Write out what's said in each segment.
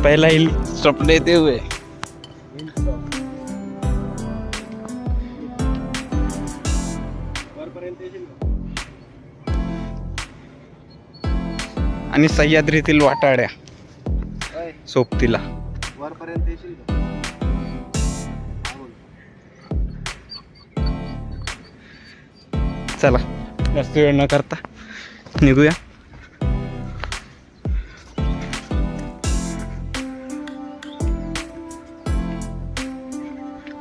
पहला hill stop लेते हुए आणि सह्याद्रीतील वाटाड्या सोबतीला वरपर्यंत येशील का? चला जास्त वेळ न करता निघूया.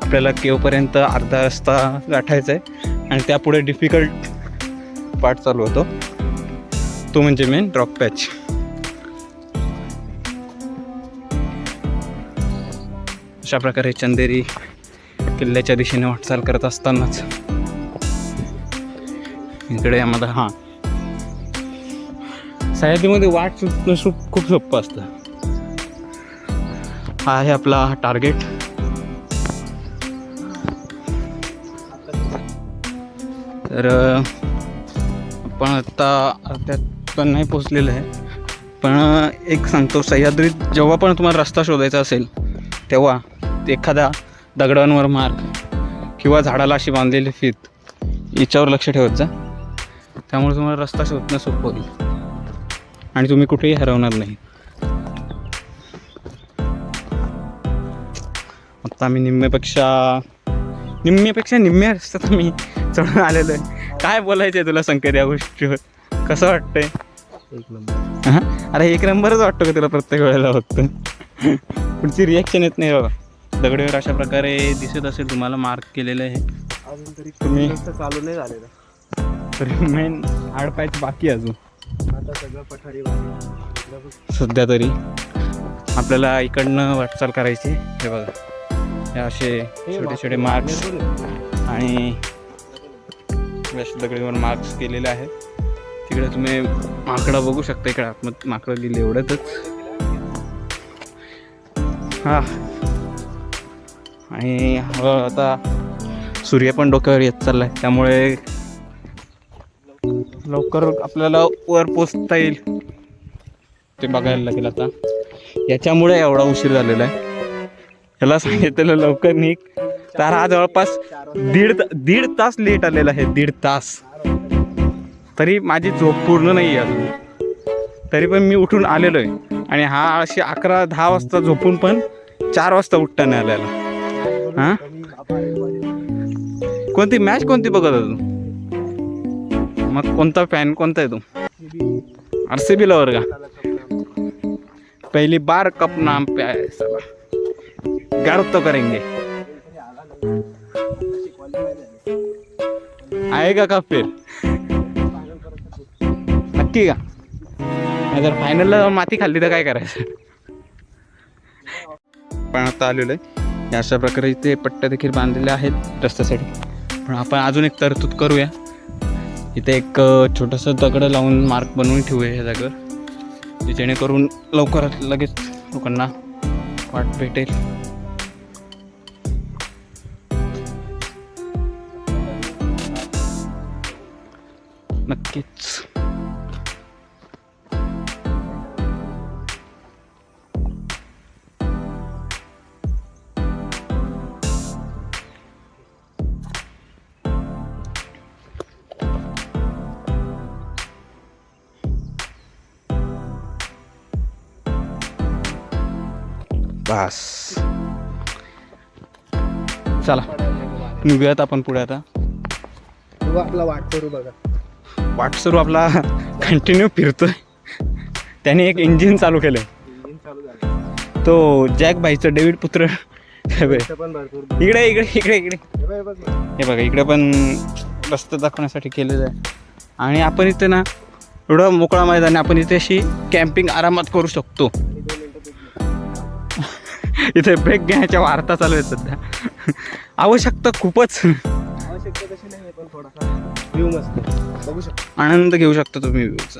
आपल्याला केवपर्यंत अर्धा रस्ता गाठायचा आहे आणि त्यापुढे डिफिकल्ट पार्ट चालू होतो, तो म्हणजे मेन रॉक पॅच. अशा प्रकारे चंदेरी किल्ल्याच्या दिशेने वाटचाल करत असतानाच इकडे आम्हाला सह्याद्रीमध्ये वाट सुटणं खूप सोपं असतं. हा आहे आपला टार्गेट. तर आपण आता अर्ध्यात पण नाही पोचलेलं आहे, पण एक सांगतो, सह्याद्रीत जेव्हा पण तुम्हाला रस्ता शोधायचा असेल तेव्हा एखाद्या दगडांवर मार्ग किंवा झाडाला अशी बांधलेली फीत याच्यावर लक्ष ठेवत जा. त्यामुळे तुम्हाला रस्ता शोधणं सोपं होईल आणि तुम्ही कुठेही हरवणार नाही. आता आम्ही निम्म्यापेक्षा निम्म्या रस्त्यात मी चढून आलेलो आहे. काय बोलायचं आहे तुला संकेत या गोष्टीवर? कसं वाटतंय? एक नंबर. हां, अरे एक नंबरच वाटतो का तुला प्रत्येक वेळेला? फक्त पुढची रिॲक्शन येत नाही बाबा. दगडीवर अशा प्रकारे दिसत असेल तुम्हाला मार्क केलेलं आहे. अजून तरी तुम्ही चालू नाही झालेलं. तरी मेन आडपायचं बाकी अजून आता सगळं पठारी बाकी. सध्या तरी आपल्याला इकडनं वाटचाल करायची. हे बघा, हे असे छोटे छोटे मार्क्स आणि दगडीवर मार्क्स केलेले आहेत. तिकडे तुम्ही माकडं बघू शकता. इकडे आतमध्ये माकडं गेली एवढ्यातच. हां, आणि आता सूर्य पण डोक्यावर येत चालला आहे, त्यामुळे लवकर आपल्याला वर पोचता येईल ते बघायला लागेल. आता याच्यामुळे एवढा उशीर झालेला आहे. याला सांगितलेलं लवकर निघ, तर हा जवळपास दीड तास लेट आलेला आहे. 1.5 तास. तरी माझी झोप पूर्ण नाही आहे अजून, तरी पण मी उठून आलेलो आहे. आणि हा अशी 11-10 वाजता झोपून पण 4 वाजता उठता नाही आलेला. हां, कोणती मॅच कोणती बघत होतो? मग कोणता फॅन कोणता आहे तू? RCB लवर का? पहली बार कप नाम पे आया साला, गर्व तो करेंगे. आएगा का फिर? नक्की का? जर फायनलला जाऊन माती खाल्ली तर काय करायचं? पण आता आलेलो आहे. अशा प्रकारे इथे पट्ट्या देखील बांधलेल्या आहेत रस्त्यासाठी. पण आपण अजून एक तरतूद करूया. इथे एक छोटंसं दगड लावून मार्क बनवून ठेवूया ह्या जागेवर, जेणेकरून लवकरात लगेच लोकांना वाट भेटेल. नक्कीच. बस, चला निघूयात आपण पुढे. आता आपला वाट करू बघा. वाटसरू आपला कंटिन्यू फिरतोय. त्याने एक इंजिन चालू केलंय. इंजिन चालू झालं. तो जॅक भाईचं डेव्हिड पुत्र. पण भरपूर. इकडे इकडे इकडे इकडे हे बघ. हे बघा, इकडे पण रस्ता दाखवण्यासाठी केलेलं आहे. आणि आपण इथे ना एवढं मोकळा मैदान, आपण इथे अशी कॅम्पिंग आरामात करू शकतो. इथे ब्रेक घेण्याच्या वार्ता चालू आहेत सध्या. आवश्यकता खूपच. आवश्यकता तशी नाही, पण थोडासा व्ह्यू मस्त बघू शकतो. आनंद घेऊ शकता तुम्ही व्ह्यूचा.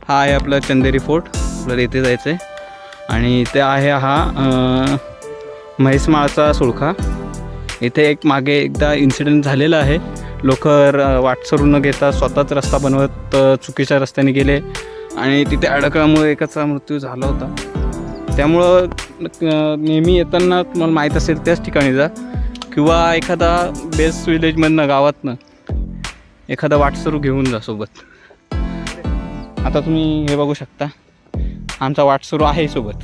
हा आहे आपला चंदेरी फोर्ट. आपल्याला इथे जायचं आहे. आणि इथे आहे हा म्हैसमाळचा सुळका. इथे एक मागे एकदा इन्सिडेंट झालेला आहे, लोक वाटसरू न घेता स्वतःच रस्ता बनवत चुकीच्या रस्त्याने गेले आणि तिथे अडकल्यामुळे एकाचा मृत्यू झाला होता. त्यामुळं नेहमी येताना तुम्हाला माहीत असेल त्याच ठिकाणी जा, किंवा एखादा बेस्ट विलेजमधनं गावातनं एखादा वाटसरू घेऊन जा सोबत. आता तुम्ही हे बघू शकता, आमचा वाटसरू आहे सोबत,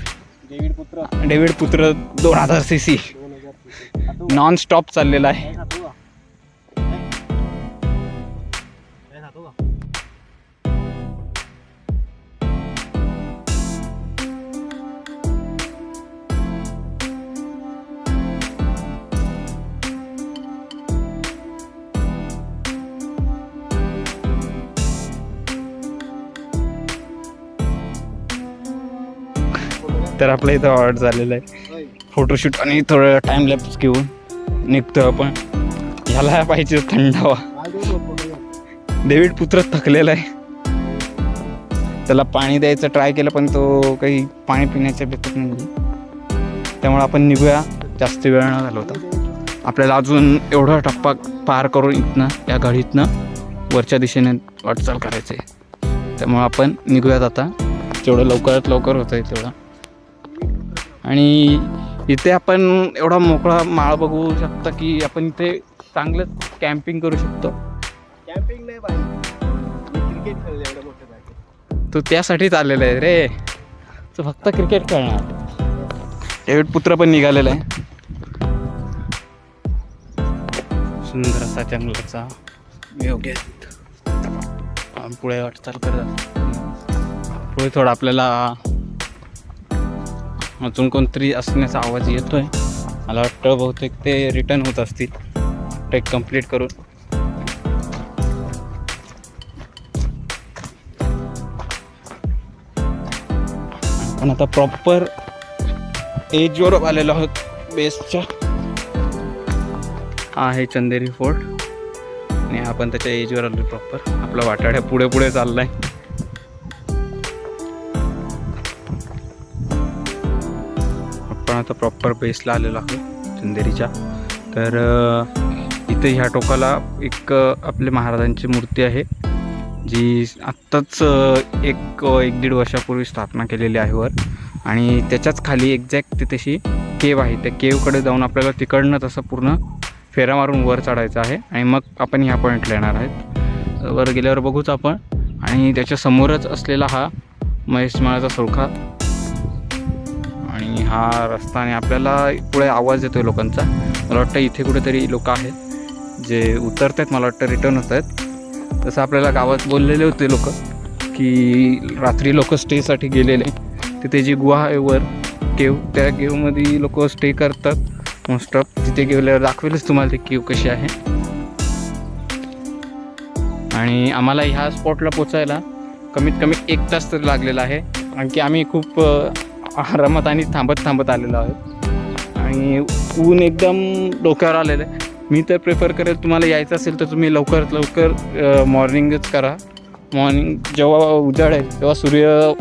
डेव्हिड पुत्र 2000 cc नॉन स्टॉप चाललेला आहे. तर आपल्या इथं ऑर्डर झालेलं आहे फोटोशूट आणि थोडं टाइम लॅप्स घेऊन निघतो आपण. ह्याला पाहिजे थंडावा. डेव्हिड पुत्र थकलेला आहे, त्याला पाणी द्यायचं ट्राय केलं पण तो काही पाणी पिण्याच्या बेतात नाही. त्यामुळे आपण निघूया, जास्त वेळ न घालवता. आपल्याला अजून एवढा टप्पा पार करून इथनं या गाडीतनं वरच्या दिशेने वाटचाल करायची आहे. त्यामुळे आपण निघूयात आता, जेवढं लवकरात लवकर होतं आहे तेवढं. आणि इथे आपण एवढा मोकळा माळ बघू शकता की आपण इथे चांगलं कॅम्पिंग करू शकतो. कॅम्पिंग नाही पाहिजे, क्रिकेट खेळले एवढं मोठं जागे. तो त्यासाठीच आलेला आहे रे, तो फक्त क्रिकेट खेळणार. डेव्हिड पुत्र पण निघालेला आहे. सुंदर असा जंगलाचा व्ह्यू घेत पुढे वाटचाल करत. पुढे थोडं आपल्याला अजून कोणतरी असण्याचा आवाज येतोय. मला वाटतं बहुतेक ते रिटर्न होत असतील ट्रेक कंप्लीट करून. आपण आता प्रॉपर एजवर आलेलो आहोत बेसच्या. हा आहे चंदेरी फोर्ट आणि आपण त्याच्या एजवर आलो प्रॉपर. आपला वाटाड्या पुढे पुढे चाललाय. आपण आता प्रॉपर बेसला आलेलो आहोत चंदेरीच्या. तर इथे ह्या टोकाला एक आपले महाराजांची मूर्ती आहे, जी आत्ताच एक दीड वर्षापूर्वी स्थापना केलेली आहे वर. आणि त्याच्याच खाली एक्झॅक्ट तिथेशी केव आहे. त्या केवकडे जाऊन आपल्याला तिकडनं तसं पूर्ण फेरा मारून वर चढायचं आहे आणि मग आपण ह्या पॉईंटला येणार आहेत. वर गेल्यावर बघूच आपण. आणि त्याच्या समोरच असलेला हा महेशमाळाचा सुळका आणि हा रस्ता. आणि आपल्याला पुढे आवाज येतो आहे लोकांचा. मला वाटतं इथे कुठेतरी लोक आहेत जे उतरत आहेत, मला वाटतं रिटर्न होत आहेत. तसं आपल्याला गावात बोललेले होते लोक की रात्री लोक स्टेसाठी गेलेले. तिथे जी गुहा आहे वर केव, त्या केवमध्ये लोक स्टे करतात मोस्ट ऑफ. तिथे गेल्यावर दाखवेलच तुम्हाला ते केव कशी आहे. आणि आम्हाला ह्या स्पॉटला पोचायला कमीत कमी 1 तास तरी लागलेला आहे, कारण की आम्ही खूप आरामात आणि थांबत आलेलो आहोत. आणि ऊन एकदम डोक्यावर आलेलं आहे. मी तर प्रेफर करेल, तुम्हाला यायचं असेल तर तुम्ही लवकरात लवकर मॉर्निंगच करा. मॉर्निंग जेव्हा उजाडेल तेव्हा सूर्य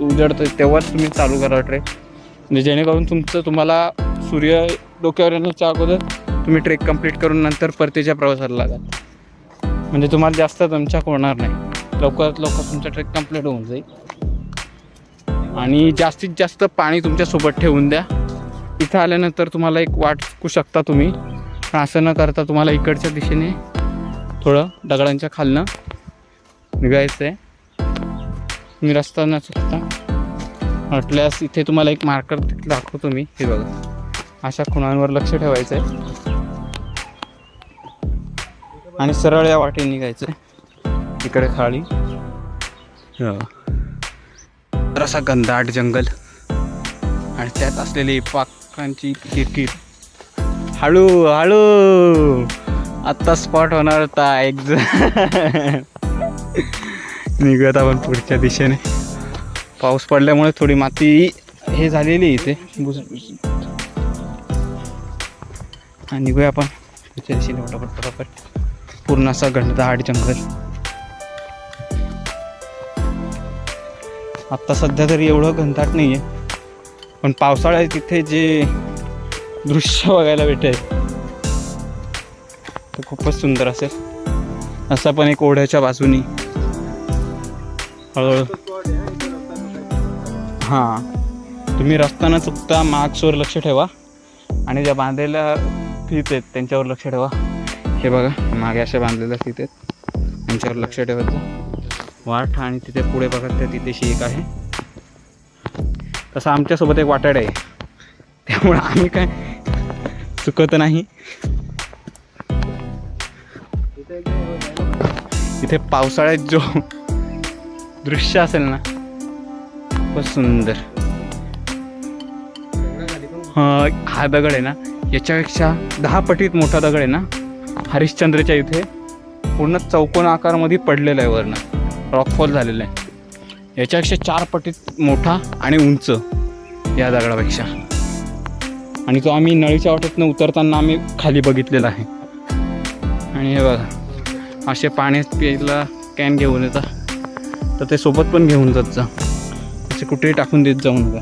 उजाडतं तेव्हाच तुम्ही चालू करा ट्रेक, म्हणजे जेणेकरून तुम्हाला सूर्य डोक्यावर येण्याच्या अगोदर तुम्ही ट्रेक कंप्लीट करून नंतर परतीच्या प्रवासाला लागा. म्हणजे तुम्हाला जास्त दमछाक होणार नाही, लवकरात लवकर तुमचा ट्रेक कंप्लीट होऊन जाईल. आणि जास्तीत जास्त पाणी तुमच्यासोबत ठेवून द्या. इथं आल्यानंतर तुम्हाला एक वाट चुकू शकता तुम्ही, पण असं न करता तुम्हाला इकडच्या दिशेने थोडं दगडांच्या खालनं निघायचं आहे. तुम्ही रस्ता न चुकता वाटल्यास इथे तुम्हाला एक मार्कर दाखवतो मी. हे बघा, अशा खुणांवर लक्ष ठेवायचं आहे आणि सरळ या वाटेने निघायचं आहे. इकडे खाली असा घनदाट जंगल आणि त्यात असलेली पाखरांची किरकिर. हळू हळू आत्ता स्पॉट होणार होता निघत आपण पुढच्या दिशेने. पाऊस पडल्यामुळे थोडी माती हे झालेली इथे. आणि निघूया आपण पुढच्या दिशेने फटाफट. पूर्ण असा घनदाट जंगल. आत्ता सध्या तरी एवढं घनदाट नाही आहे, पण पावसाळ्यात तिथे जे दृश्य बघायला भेटेल तर खूपच सुंदर असेल. असा पण एक ओढ्याच्या बाजूनी हळूहळू. हां, तुम्ही रस्ता न चुकता मार्क्सवर लक्ष ठेवा आणि ज्या बांधलेल्या फीत आहेत त्यांच्यावर लक्ष ठेवा. हे बघा मागे अशा बांधलेल्या फीत आहेत, त्यांच्यावर लक्ष ठेवायचं. वाट आणि तिथे पुढे बघा त्या तिथेशी एक आहे. तसं आमच्यासोबत एक वाटाड आहे, त्यामुळं आम्ही काय चुकत नाही. इथे पावसाळ्यात जो दृश्य असेल ना खूपच सुंदर. हा दगड आहे ना याच्यापेक्षा 10 पटीत मोठा दगड आहे ना, हरिश्चंद्रच्या इथे पूर्ण चौकोन आकारामध्ये पडलेला आहे. वरनं रॉकफॉल झालेला आहे. याच्यापेक्षा 4 पटीत मोठा आणि उंच या दगडापेक्षा. आणि तो आम्ही नळीच्या वाटेतनं उतरताना आम्ही खाली बघितलेला आहे. आणि हे बघा असे पाण्यात प्यायला कॅन घेऊन येतात, तर ते सोबत पण घेऊन जात जा, असे कुठेही टाकून देत जाऊ नका.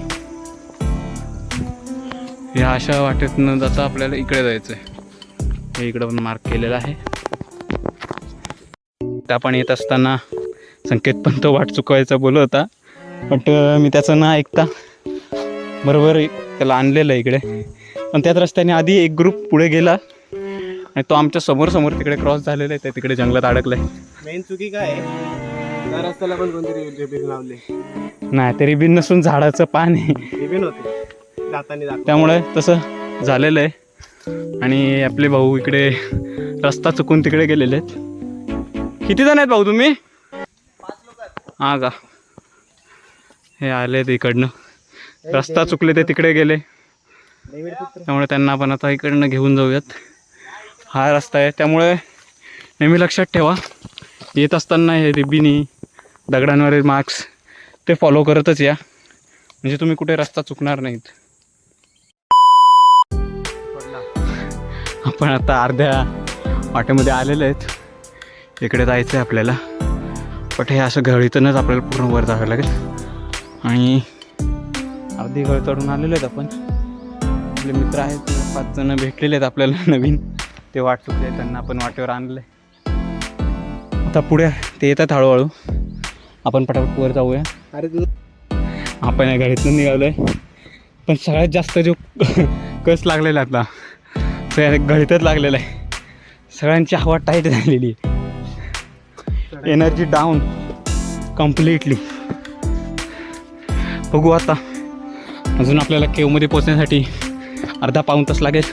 या अशा वाटेतनं जाता आपल्याला इकडे जायचं आहे. हे इकडं पण मार्क केलेलं आहे. त्या पण येत असताना संकेत पण तो वाट चुकवायचा बोलत होता, बट मी त्याचं न ऐकता बरोबर त्याला आणलेलं आहे इकडे. पण त्याच रस्त्याने आधी एक ग्रुप पुढे गेला आणि तो आमच्या समोर तिकडे क्रॉस झालेला आहे. ते तिकडे जंगलात अडकलं आहे. मेन चुकी काय आहे, त्या रस्त्याला पण कोणतरी रिबीन लावले. नाही, ते रिबीन नसून झाडाचं पान आहे. रिबीन होते जाताना, त्यामुळे तसं झालेलं आहे. आणि आपले भाऊ इकडे रस्ता चुकून तिकडे गेलेले आहेत. किती जण आहेत भाऊ तुम्ही? 5 लोक आहेत. हां का, हे आले ते इकडनं, रस्ता चुकले ते तिकडे गेले, त्यामुळे त्यांना आपण आता इकडनं घेऊन जाऊयात. हा रस्ता आहे, त्यामुळे नेहमी लक्षात ठेवा येत असताना हे रिबिनी दगडांवरील मार्क्स ते फॉलो करतच या, म्हणजे तुम्ही कुठे रस्ता चुकणार नाहीत. आपण आता अर्ध्या वाटेमध्ये आलेले आहेत. इकडे जायचं आहे आपल्याला, पण हे असं घळीतूनच आपल्याला पूर्ण वर जावं लागेल. आणि अर्धी घळ चढून आलेले आहेत आपण. आपले मित्र आहेत 5 जण भेटलेले आहेत आपल्याला नवीन, ते वाट चुकले, त्यांना आपण वाटेवर आणलं आहे. आता पुढे ते येतात हळूहळू, आपण पटापट वर जाऊया. अरे तू आपण या घळीतून निघालो आहे, पण सगळ्यात जास्त जो कस लागलेला आता तो घळीतच लागलेला आहे. सगळ्यांची हवा टाईट झालेली आहे, एनर्जी डाऊन कम्प्लिटली. बघू आता, अजून आपल्याला केवमध्ये पोचण्यासाठी अर्धा पाऊण तास लागेल.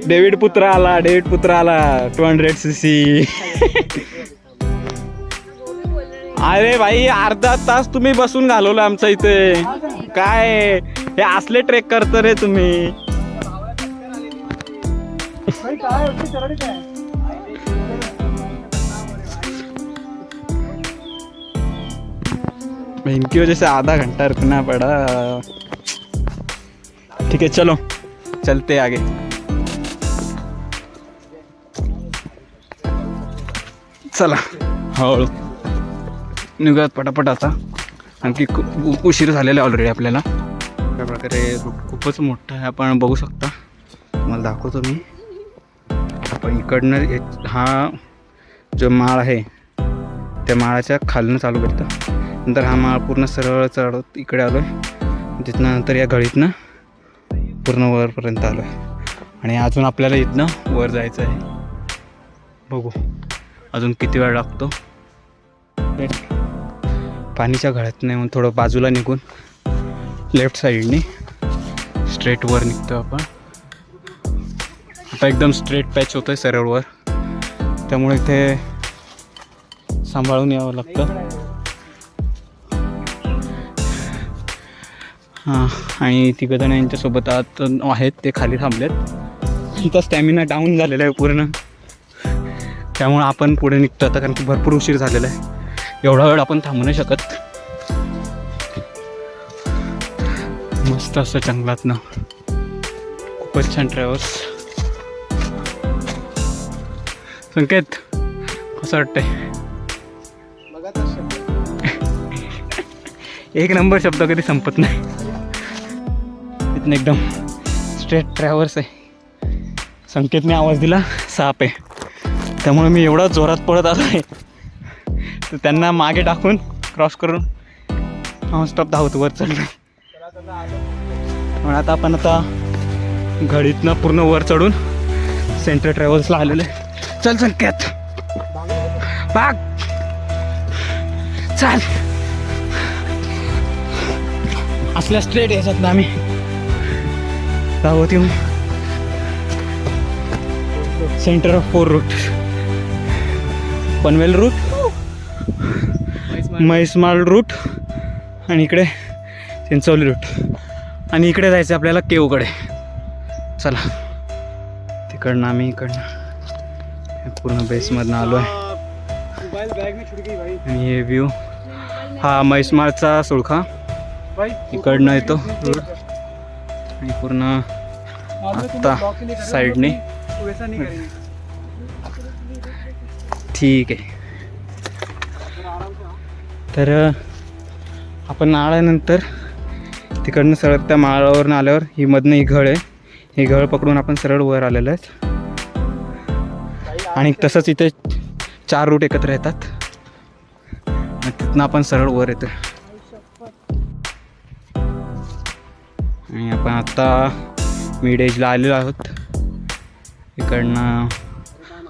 डेव्हिड पुत्र आला 200cc. अरे भाई अर्धा तास तुम्ही बसून घालवलं आमच्या इथे. काय हे असले ट्रेक करता रे तुम्ही. इनकी वजह से आधा घंटा रुकना पड़ा. ठीक है चलो चलते आगे. चला हळू निघत पटापट आता, आणखी खूप उशीर झालेला आहे ऑलरेडी आपल्याला. त्या प्रकारे खूपच मोठा आहे, आपण बघू शकता. मला दाखवतो मी. आपण इकडनं हा जो माळ आहे त्या माळाच्या खालनं चालू करतो. नंतर हा माळ पूर्ण सरळ चढत इकडे आलो आहे. तिथनं नंतर या घळीतनं पूर्ण वरपर्यंत आलो आहे. आणि अजून आपल्याला इथनं वर जायचं आहे. बघू अजून किती वेळ लागतो. पाणीच्या घळ्यात नाही म्हणून थोडं बाजूला निघून लेफ्ट साईडनी स्ट्रेट वर निघतो आपण. आता एकदम स्ट्रेट पॅच होतं आहे सरळ वर, त्यामुळे इथे सांभाळून यावं लागतं. हां, आणि तिघंजण यांच्यासोबत आत आहेत ते खाली थांबलेत. त्यांचा स्टॅमिना डाऊन झालेला आहे पूर्ण, त्यामुळे आपण पुढे निघतो आता, कारण की भरपूर उशीर झालेला आहे. एवढा वेळ आपण थांबू नाही शकत. मस्त असं जंगलात ना, खूपच छान ट्रॅव्हल्स. संकेत कसं वाटतंय? बघा तर शब्द. एक नंबर शब्द कधी संपत नाही. इथनं एकदम स्ट्रेट ट्रॅव्हर्स आहे. संकेतने आवाज दिला साप आहे, त्यामुळे मी एवढा जोरात पळत आलो आहे तर त्यांना मागे टाकून क्रॉस करून नॉनस्टॉप धावतो वर चढलो. म्हणून आता घडीतनं पूर्ण वर चढून सेंट्रल ट्रॅव्हल्सला आलेलं आहे. चल संकेत भाग चाल. असल्या स्ट्रेट याच्यात आम्ही धावत येऊन centre of 4 route, Panvel route, Mhaismal route आणि इकडे चिंचवली रूट, आणि इकडे जायचं आपल्याला केवकडे. चला तिकडनं आम्ही इकडनं पूर्ण बेसमधनं आलो आहे. आणि हे व्ह्यू हा म्हैसमाळचा सुळखा इकडनं येतो रूट, आणि पूर्ण आत्ता साईडने ठीक आहे. तर आपण आल्यानंतर तिकडनं सरळ त्या माळावरून आल्यावर ही मधनं ही घळ आहे, ही घळ पकडून आपण सरळ वर आलेलं आहे. आणि तसंच इथे 4 रूट एकत्र येतात आणि तिथनं आपण सरळ वर येतो. आणि आपण आत्ता मिड एजला आलेलो आहोत. इकडनं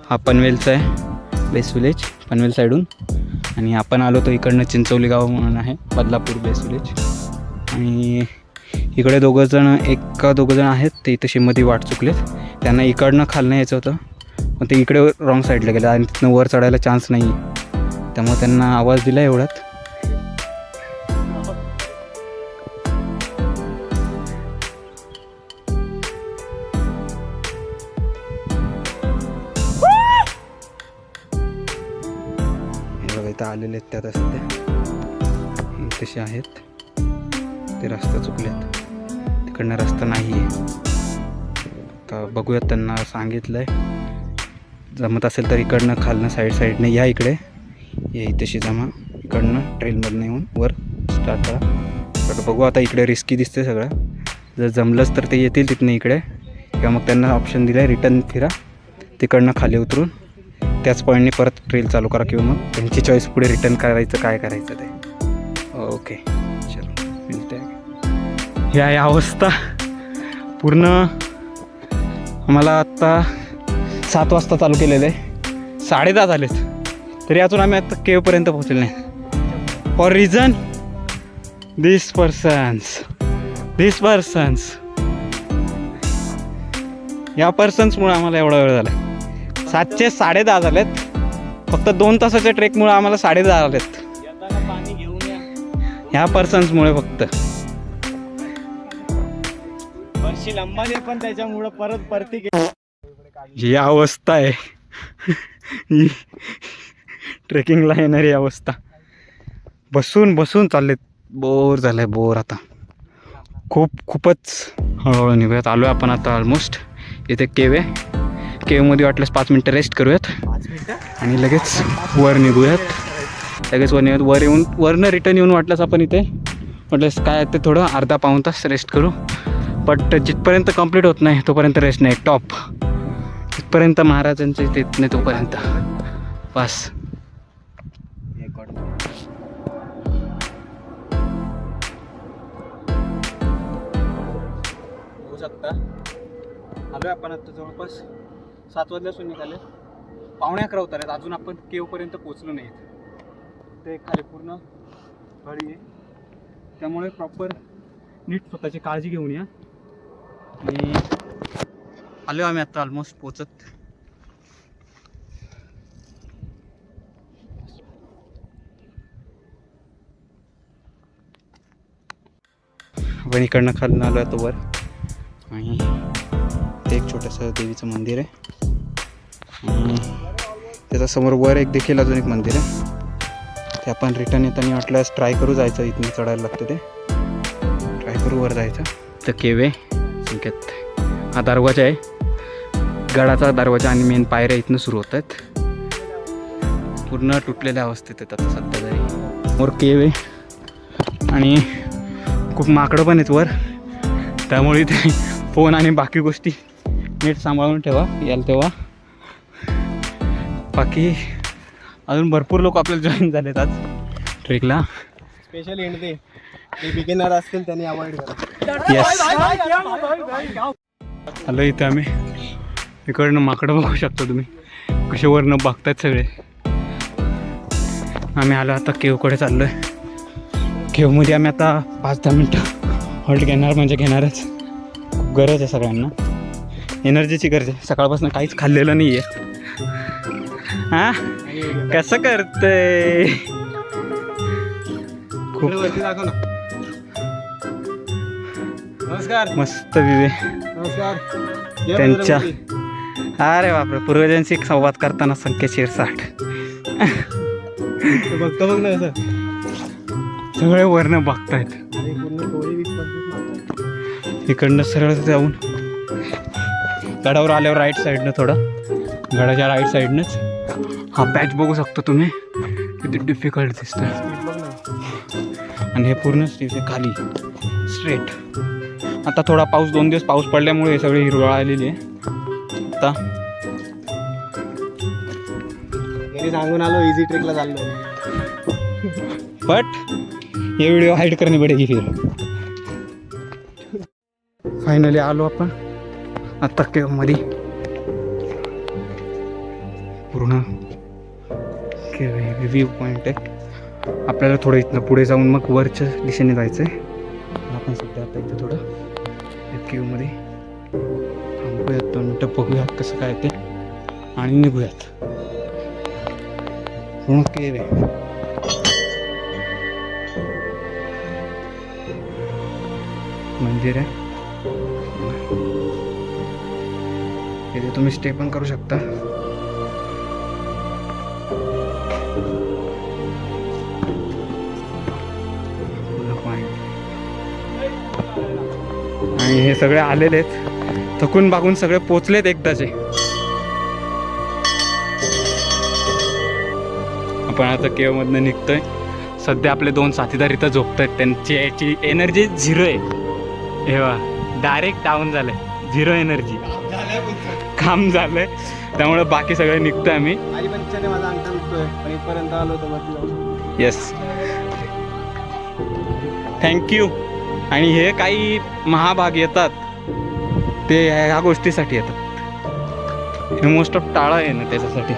हा पनवेलचा आहे बेस विलेज, पनवेल साईडून. आणि आपण आलो तो इकडनं चिंचवली गाव म्हणून आहे, बदलापूर बेस विलेज. आणि इकडे दोघंजण आहेत ते इथं शिमती वाट चुकलेत. त्यांना इकडनं खालनं यायचं होतं पण ते इकडे रॉंग साईडला गेलं आणि तिथनं वर चढायला चान्स नाही आहे, त्यामुळे त्यांना आवाज दिला एवढ्यात. इथं आलेले आहेत त्या सध्या हे तसे आहेत, ते रस्ता चुकलेत, तिकडनं रस्ता नाही आहे. तर बघूयात, त्यांना सांगितलं आहे जमत असेल तर इकडनं खालनं साईडने या, इकडे ये तशी जमा, इकडनं ट्रेलमधनं येऊन वर स्टार्ट करा. तर बघू आता, इकडे रिस्की दिसते सगळं. जर जमलंच तर ते येतील तिथनं इकडे, किंवा मग त्यांना ऑप्शन दिला आहे रिटर्न फिरा, तिकडनं खाली उतरून त्याच पॉईंटने परत ट्रेल चालू करा, किंवा मग त्यांची चॉईस पुढे रिटर्न करायचं काय करायचं ते. ओके चलो मिळते. ही आहे अवस्था पूर्ण. आम्हाला आत्ता 7 वाजता चालू केलेलं आहे, 10:30 झालेत तरी अजून आम्ही आत्ता केवपर्यंत पोहोचलेलो नाही. फॉर रिझन दिस पर्सन्स या पर्सन्समुळे आम्हाला एवढा वेळ झाला. 7चे 10:30 झालेत, फक्त 2 तासाच्या ट्रेकमुळे आम्हाला 10:30 झालेत. पाणी घेऊन या ह्या पर्सन्समुळे फक्त. वर्षी लंबाने पण त्याच्यामुळे परती ही अवस्था आहे ही ट्रेकिंगला येणारी अवस्था. बसून चाललेत, बोर झालंय बोर. आता खूपच हळूहळू निघूयात. आलो आहे आपण आता ऑलमोस्ट. इथे केव आहे, केवमध्ये वाटल्यास 5 मिनटं रेस्ट करूयात आणि लगेच वर निघूयात. वर येऊन वरनं रिटर्न येऊन वाटल्यास आपण इथे म्हटल्यास काय ते थोडं अर्धा-पाऊण तास रेस्ट करू. बट जिथपर्यंत कंप्लीट होत नाही तोपर्यंत रेस्ट नाही. टॉप जिथपर्यंत महाराजांचं इथे येत नाही तोपर्यंत बस. होऊ शकता. आलो आपण आता जवळपास 7 वाजल्यापासून निघाले, 11:15 होत आहेत. अजून आपण केवपर्यंत पोचलो नाहीत. ते खाली पूर्ण गळी आहे, त्यामुळे प्रॉपर नीट स्वतःची काळजी घेऊन या. आणि आलो आम्ही आता ऑलमोस्ट पोचत. आपण इकडनं खालून आलो आहे तो वर, आणि ते एक छोटंसं देवीचं मंदिर आहे. आणि त्याच्यासमोर वर एक देखील अजून एक मंदिर आहे. ते आपण रिटर्न येताना वाटल्यास ट्राय करू जायचं, इथनं चढायला लागतं ते, ट्राय करू वर जायचं. तर केव आहे संकेत, हा दरवाजा आहे, गडाचा दरवाजा आणि मेन पायऱ्या इथनं सुरू होत आहेत. पूर्ण तुटलेल्या अवस्थेत येतात आता सध्या तरी. वर केव आहे आणि खूप माकडं पण आहेत वर, त्यामुळे ते फोन आणि बाकी गोष्टी नीट सांभाळून ठेवा याल तेव्हा. बाकी अजून भरपूर लोक आपल्याला जॉईन झालेत आज ट्रेकला. स्पेशल एंड ते बिगिनर असतील त्यांनी अवॉइड करा. येस हॅलो, इथे आम्ही इकडनं माकडं बघू शकता तुम्ही कसे वरनं बघतायत सगळे. आम्ही आलो आता केवकडे चाललो आहे. केवमध्ये आम्ही आता 5-10 मिनटं हॉल्ट घेणार, म्हणजे घेणारच. खूप गरज आहे सगळ्यांना, एनर्जीची गरज आहे. सकाळपासून काहीच खाल्लेलं नाही आहे. हां कसं करतंय खूप वरती दाखव ना. नमस्कार. मस्त विवे नमस्कार. त्यांच्या अरे बापरे, पूर्वजांशी संवाद करताना संख्या शिरसाट. बघतो बघ ना असं सगळे वरनं बघतायत. आणि पूर्ण डोळे 20-25 मारतात. इकडनं सरळ जाऊन गडावर आल्यावर राईट साईडनं, थोडं गडाच्या राईट साईडनंच हा पॅच बघू शकतो तुम्ही. किती डिफिकल्ट दिसतंय. बघ ना. आणि हे पूर्ण स्टेज खाली स्ट्रेट. आता थोडा पाऊस, 2 दिवस पाऊस पडल्यामुळे हे सगळे हिरवळ आलेली आहे. आता घरी सांगून आलो इझी ट्रेकला चाललो. बट ये व्हिडिओ हाईड करणे पडेगी फिर. फायनली आलो आपण आता केव्हमध्ये. पूर्ण व्ह्यू पॉईंट आहे. आपल्याला थोडं इथनं पुढे जाऊन मग वरच्या दिशेने जायचं आहे. आपण सध्या आता इथं थोडं केव्हमध्ये थांबूयात, 2 मिनटं बघूयात कसं काय ते आणि निघूयात. पूर्ण केव्ह आहे. मंदिर आहे. इथे तुम्ही स्टे पण करू शकता. आणि हे सगळे आलेले आहेत, थकून बागून सगळे पोचलेत एकदाचे. आपण आता केव्हमधनं निघतोय. सध्या आपले 2 साथीदार इथं झोपत आहेत. त्यांची याची एनर्जी 0 आहे. हे वा डायरेक्ट डाऊन झालंय, 0 एनर्जी. काम झालंय, त्यामुळे बाकी सगळे निघतोय आम्ही. माझी पण इच्छा माझा अंगठा निघतोय, पण इथपर्यंत आलो तर वरती जाऊ. Yes, thank you. आणि हे काही महाभाग येतात ते ह्या गोष्टीसाठी येतात. हे मोस्ट ऑफ टाळा आहे ना, त्याच्यासाठी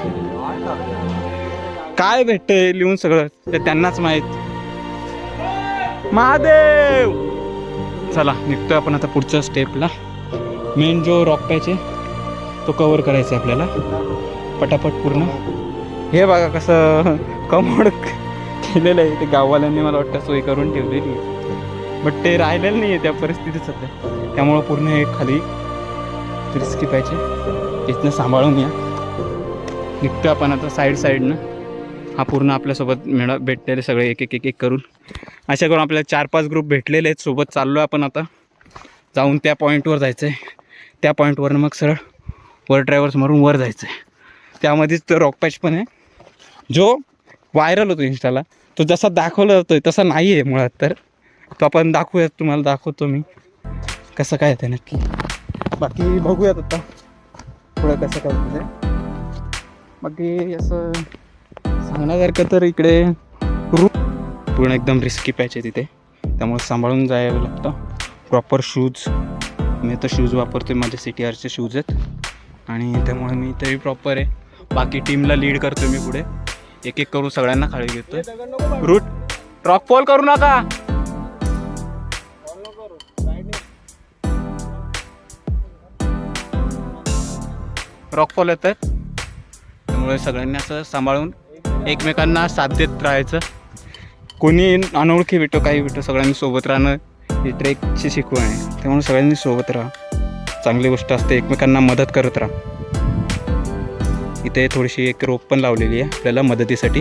काय भेटतंय लिहून सगळं ते त्यांनाच माहीत. महादेव. चला निघतोय आपण आता पुढच्या स्टेपला. मेन जो रॉक पॅच आहे तो कवर करायचा आहे आपल्याला पटापट पूर्ण. हे बघा कसं कमोड केलेलं आहे. ते गाववाल्यांनी मला वाटतं सोय करून ठेवलेली आहे, बट ते राहिलेलं नाही आहे त्या परिस्थितीत सध्या. त्यामुळं पूर्ण हे खाली रिस्की पाहिजे. इथनं सांभाळून या. निघतो आपण आता साईडनं. हा पूर्ण आपल्यासोबत भेटलेले सगळे एक करून अशा करून आपल्याला 4-5 ग्रुप भेटलेले आहेत. सोबत चाललो आहे आपण आता. जाऊन त्या पॉईंटवर जायचं आहे. त्या पॉईंटवरनं मग सरळ वर ड्रायव्हर्स मारून वर जायचं आहे. त्यामध्येच तो रॉक पॅच पण आहे जो व्हायरल होतो इंस्टाला. तो जसा दाखवला जातोय तसा नाही आहे मुळात. तर तो आपण दाखवूयात, तुम्हाला दाखवतो मी कसं काय आहे नक्की. बाकी बघूयात आता थोडं कसं काय होतं. बाकी असं सांगण्यासारखं तर इकडे पूर्ण एकदम रिस्की पॅच आहे तिथे, त्यामुळे सांभाळून जायला लागतं. प्रॉपर शूज, मी तर शूज वापरतो, माझे CTRचे शूज आहेत आणि त्यामुळे मी तरी प्रॉपर आहे. बाकी टीमला लीड करतो मी पुढे. एक करून सगळ्यांना खाली घेतो. रूट रॉक फॉल करू नका. रॉक फॉल येत आहेत, त्यामुळे सगळ्यांनी असं सांभाळून एकमेकांना साथ देत राहायचं. कोणी अनोळखी भेटो काही भेटो, सगळ्यांनी सोबत राहणं ही ट्रेकची शिकवण आहे. त्यामुळे सगळ्यांनी सोबत राहा, चांगली गोष्ट असते. एकमेकांना मदत करत राहा. इथे थोडीशी एक रोप पण लावलेली आहे आपल्याला मदतीसाठी.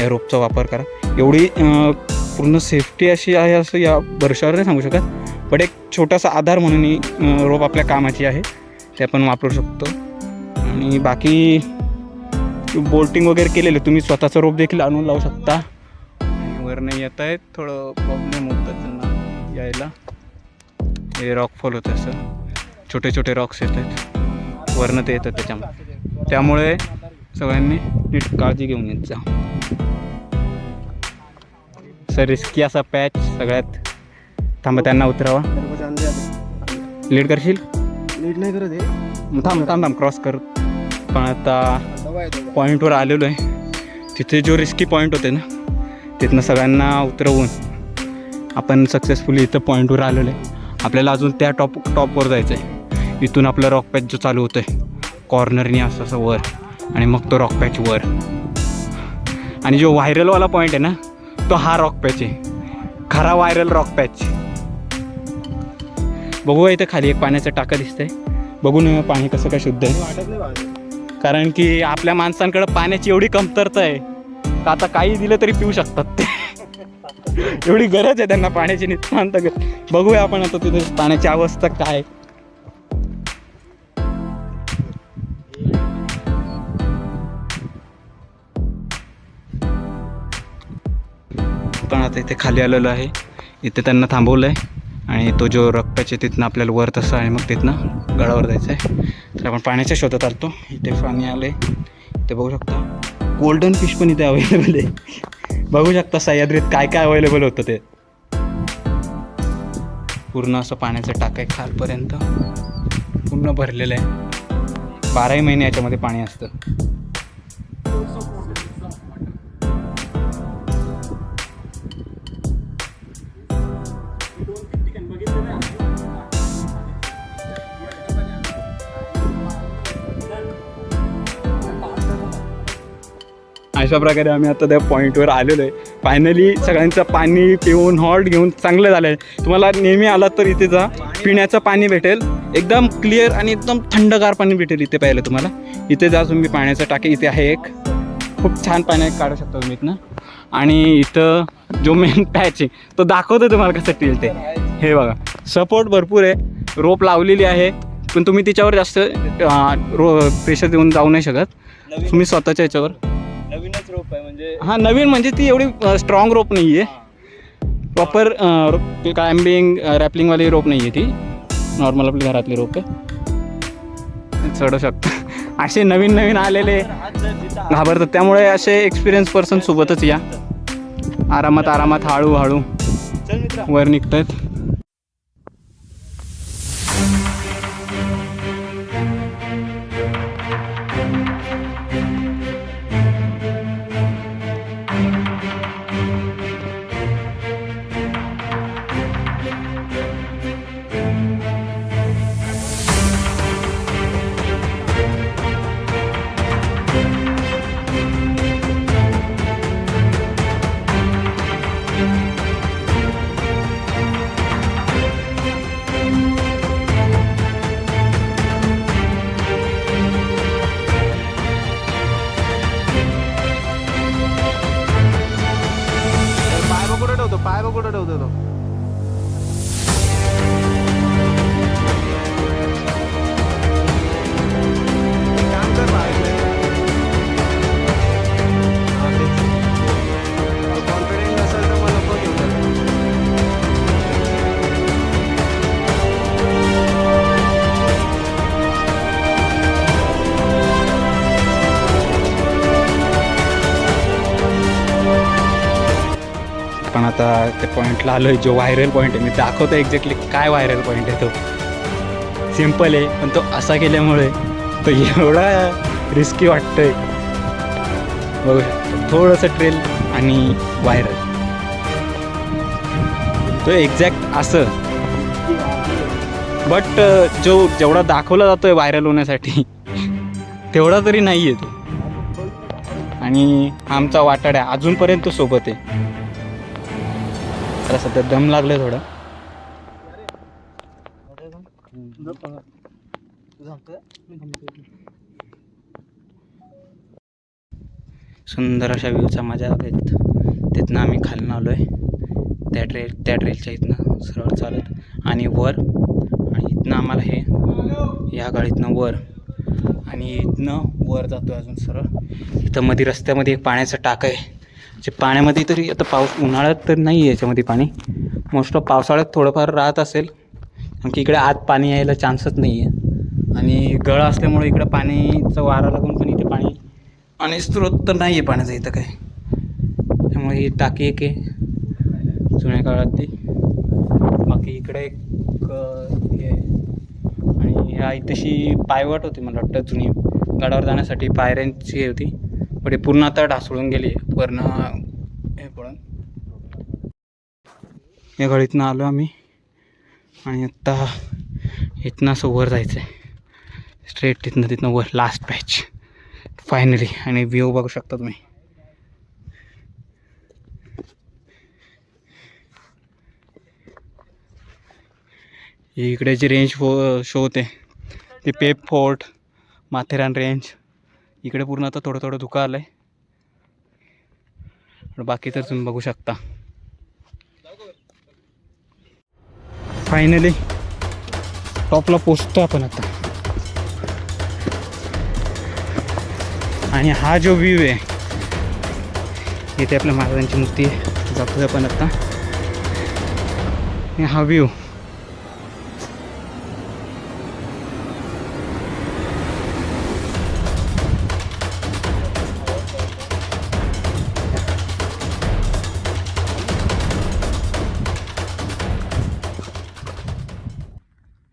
या रोपचा वापर करा. एवढी पूर्ण सेफ्टी अशी आहे असं या वर्षावर नाही सांगू शकत, पण एक छोटासा आधार म्हणून ही रोप आपल्या कामाची आहे, ते आपण वापरू शकतो. आणि बाकी बोल्टिंग वगैरे केलेलं तुम्ही स्वतःचं रोप देखील आणून लावू शकता. आणि वर नाही येत आहेत, थोडं प्रॉब्लेम होतं त्यांना यायला. हे रॉकफॉल होतं असं, छोटे छोटे रॉक्स येत आहेत वरनं ते येतं त्याच्यामुळे. त्यामुळे सगळ्यांनी नीट काळजी घेऊन येत जा. सर रिस्की असा पॅच सगळ्यात. थांबा त्यांना उतरावा. लीड करशील? नीट नाही करत आहे. थांब थांब थांब क्रॉस कर. पण आता पॉईंटवर आलेलो आहे. तिथे जो रिस्की पॉईंट होते ना तिथनं सगळ्यांना उतरवून आपण सक्सेसफुली इथं पॉईंटवर आलेलो आहे. आपल्याला अजून त्या टॉपवर जायचं आहे. इथून आपला रॉक पॅच जो चालू होतो आहे कॉर्नरनी असं असं वर, आणि मग तो रॉक पॅच वर. आणि जो व्हायरलवाला पॉईंट आहे ना तो हा रॉक पॅच आहे, खरा व्हायरल रॉक पॅच. बघूया इथं खाली एक पाण्याचं टाका दिसतंय. बघून पाणी कसं काय शुद्ध आहे. कारण की आपल्या माणसांकडे पाण्याची एवढी कमतरता आहे का आता काही दिलं तरी पिऊ शकतात ते. एवढी गरज आहे त्यांना पाण्याची नितांत. बघूया आपण आता तिथे पाण्याची अवस्था काय. पण आता इथे खाली आलेलो आहे. इथे त्यांना थांबवलं आहे आणि तो जो रक्ताचे तिथनं आपल्याला वर तसं आहे, मग तिथनं गडावर जायचं आहे. तर आपण पाण्याच्या शोधात आलतो. इथे पाणी आलं आहे. इथे बघू शकता गोल्डन फिश पण इथे अवेलेबल आहे. बघू शकता सह्याद्रीत काय काय अवेलेबल होतं ते. पूर्ण असं पाण्याचं टाक आहे खालपर्यंत, पूर्ण भरलेलं आहे. 12 महिने याच्यामध्ये पाणी असतं. अशा प्रकारे आम्ही आता त्या पॉईंटवर आलेलो आहे. फायनली सगळ्यांचं पाणी पिऊन हॉट घेऊन चांगलं झालं आहे. तुम्हाला नेहमी आलात तर इथे जा, पिण्याचं पाणी भेटेल एकदम क्लिअर आणि एकदम थंडगार पाणी भेटेल इथे प्यायला तुम्हाला. इथे जा तुम्ही, पाण्याचं टाके इथे आहे एक, खूप छान पाणी काढू शकता तुम्ही इथनं. आणि इथं जो मेन पॅच आहे तो दाखवतो तुम्हाला कसं टिल ते. हे बघा सपोर्ट भरपूर आहे, रोप लावलेली आहे, पण तुम्ही तिच्यावर जास्त प्रेशर देऊन जाऊ नाही शकत. तुम्ही स्वतःच्या याच्यावर. नवीनच रोप आहे म्हणजे. हां नवीन म्हणजे ती एवढी स्ट्रॉंग रोप नाही आहे. प्रॉपर क्लाइम्बिंग रॅपलिंगवाली रोप नाही आहे ती, नॉर्मल आपली घरातली रोप आहे. चढू शकता. असे नवीन नवीन आलेले घाबरतात, त्यामुळे असे एक्सपिरियन्स पर्सन सोबतच या. आरामात आरामात हळूहळू वर निघत आहेत. पाय बघ कुठं ठेवतो तो. काम कर कॉन्फिडेंट नसेल तर मला नको घेऊन जा. पण आता त्या पॉईंटला आलो आहे जो व्हायरल पॉईंट आहे. मी दाखवतो एक्झॅक्टली काय व्हायरल पॉईंट आहे. तो सिम्पल आहे पण तो असा केल्यामुळे तो एवढा रिस्की वाटतोय. बघू शकतो थोडंसं ट्रेल आणि व्हायरल. तो एक्झॅक्ट असं, बट जो जेवढा दाखवला जातो आहे व्हायरल होण्यासाठी तेवढा तरी नाही आहे तो. आणि आमचा वाटाड्या अजूनपर्यंत सोबत आहे. सध्या दम लागले थोडा. सुंदर अशा व्ह्यूचा मजा घेत तिथनं आम्ही खालून आलो आहे. त्या ट्रेलच्या इथनं सरळ चालत आणि वर, आणि इथनं आम्हाला हे या गाडीतनं वर, आणि इथनं वर जातो अजून सरळ. इथं मध्ये रस्त्यामध्ये एक पाण्याचं टाक आहे. जे पाण्यामध्ये तरी आता पाऊस उन्हाळ्यात तर नाही आहे याच्यामध्ये पाणी, मोस्ट ऑफ पावसाळ्यात थोडंफार राहत असेल. की इकडे आत पाणी यायला चान्सच नाही आहे आणि गळ असल्यामुळे इकडं पाणीचं वारा लागून पण इथे पाणी आणि स्रोत तर नाही आहे पाण्याचा इथं काय. त्यामुळे ही टाकी एक आहे जुन्या काळातली. बाकी इकडे एक हे आहे आणि ह्या इथेशी पायवाट होती मला वाटतं जुनी गडावर जाण्यासाठी पायऱ्यांची हे होती, पण हे पूर्ण आता ढासळून गेली वरनं हे पडून. या गळीतनं आलो आम्ही आणि आत्ता इथनं असं वर जायचं आहे स्ट्रेट तिथनं वर लास्ट पॅच फायनली. आणि व्ह्यू बघू शकता तुम्ही. इकडे जी रेंज शो होते ते पेप फोर्ट, माथेरान रेंज. इकडे पूर्ण आता थोडं थोडं धुकं आलं आहे, बाकी तर तुम्ही बघू शकता. फायनली टॉपला पोचतो आपण आता. आणि हा जो व्ह्यू आहे इथे आपल्या महाराजांची मूर्ती आहे, जातो आपण आता. हा व्ह्यू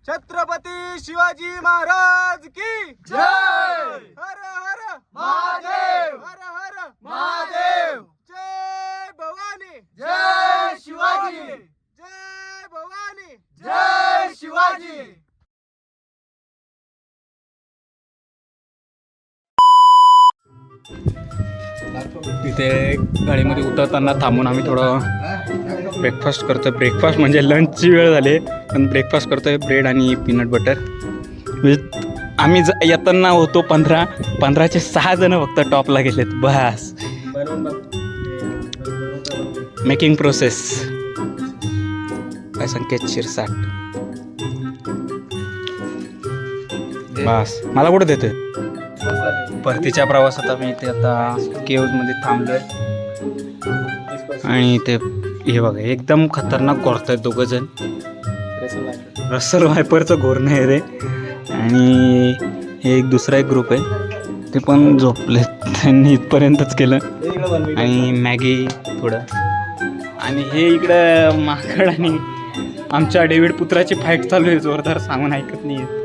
छत्रपती शिवाजी महाराज की जय. हर हर महादेव. हर हर महादेव. जय भवानी. जय शिवाजी. जय भवानी. जय शिवाजी. तिथे गाडीमध्ये उतरताना थांबून आम्ही थोडं ब्रेकफास्ट करतो. ब्रेकफास्ट म्हणजे लंचची वेळ झाली पण ब्रेकफास्ट करतो आहे ब्रेड आणि पीनट बटर. म्हणजे आम्ही येताना होतो 15चे 6 जण फक्त टॉपला गेलेत बस. मेकिंग प्रोसेस काय संकेत शिरसाट बस. मला कुठं देतोय परतीच्या प्रवासात आम्ही इथे आता केव्जमध्ये थांबलो आहे आणि ते हे बघा एकदम खतरनाक घोरत आहेत दोघं जण. रसल वायपरचं घोरणं आहे रे. आणि हे एक दुसरा एक ग्रुप आहे ते पण झोपले, त्यांनी इथपर्यंतच केलं. आणि मॅगी थोडं. आणि हे इकडं माकड आणि आमच्या डेव्हिड पुत्राची फाईट चालू आहे जोरदार, सांगून ऐकत नाही आहे.